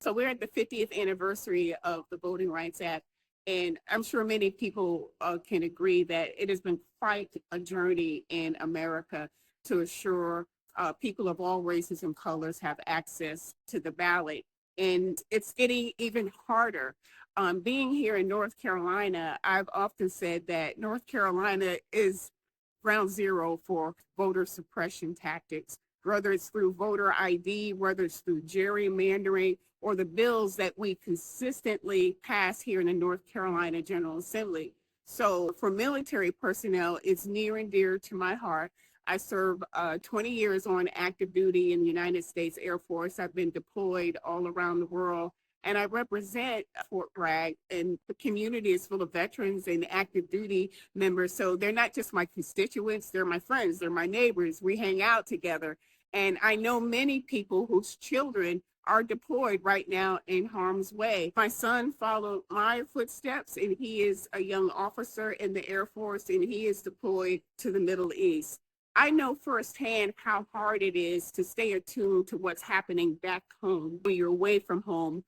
So we're at the 50th anniversary of the Voting Rights Act, and I'm sure many people can agree that it has been quite a journey in America to assure people of all races and colors have access to the ballot. And it's getting even harder. Being here in North Carolina, I've often said that North Carolina is ground zero for voter suppression tactics, whether it's through voter ID, whether it's through gerrymandering, or the bills that we consistently pass here in the North Carolina General Assembly. So for military personnel, it's near and dear to my heart. I served 20 years on active duty in the United States Air Force. I've been deployed all around the world, and I represent Fort Bragg, and the community is full of veterans and active duty members. So they're not just my constituents, they're my friends, they're my neighbors. We hang out together. And I know many people whose children are deployed right now in harm's way. My son followed my footsteps, and he is a young officer in the Air Force, and he is deployed to the Middle East. I know firsthand how hard it is to stay attuned to what's happening back home when you're away from home,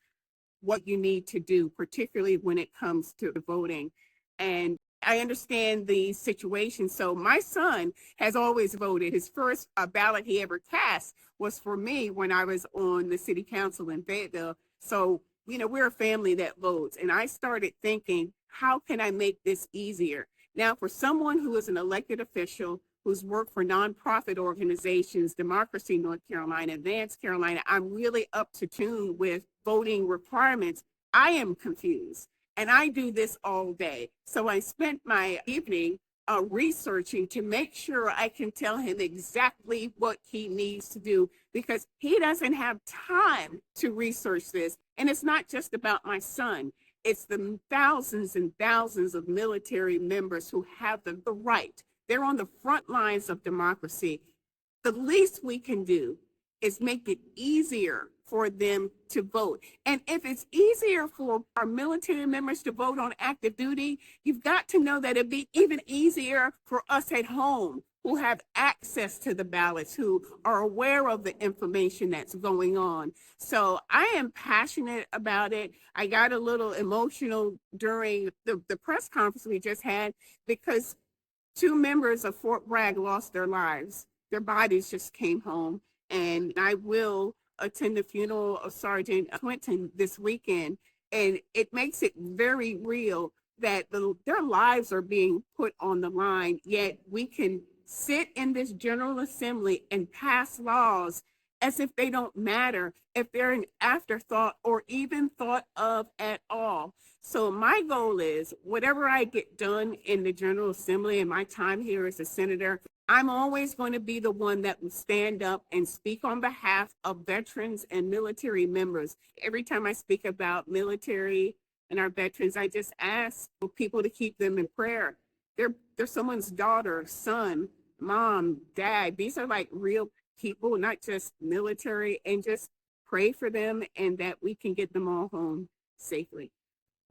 what you need to do, particularly when it comes to voting. And I understand the situation. So my son has always voted. His first ballot he ever cast was for me when I was on the city council in Fayetteville. So, we're a family that votes. And I started thinking, how can I make this easier? Now, for someone who is an elected official, who's worked for nonprofit organizations, Democracy North Carolina, Advance Carolina, I'm really up to tune with voting requirements. I am confused, and I do this all day. So I spent my evening researching to make sure I can tell him exactly what he needs to do, because he doesn't have time to research this. And it's not just about my son. It's the thousands and thousands of military members who have the right. They're on the front lines of democracy. The least we can do is make it easier for them to vote. And if it's easier for our military members to vote on active duty, you've got to know that it'd be even easier for us at home who have access to the ballots, who are aware of the information that's going on. So I am passionate about it. I got a little emotional during the press conference we just had, because 2 members of Fort Bragg lost their lives. Their bodies just came home, and I will attend the funeral of Sergeant Quentin this weekend. And it makes it very real that their lives are being put on the line, yet we can sit in this General Assembly and pass laws as if they don't matter, if they're an afterthought or even thought of at all. So my goal is, whatever I get done in the General Assembly and my time here as a senator, I'm always going to be the one that will stand up and speak on behalf of veterans and military members. Every time I speak about military and our veterans, I just ask for people to keep them in prayer. They're someone's daughter, son, mom, dad. These are like real people, not just military, and just pray for them and that we can get them all home safely.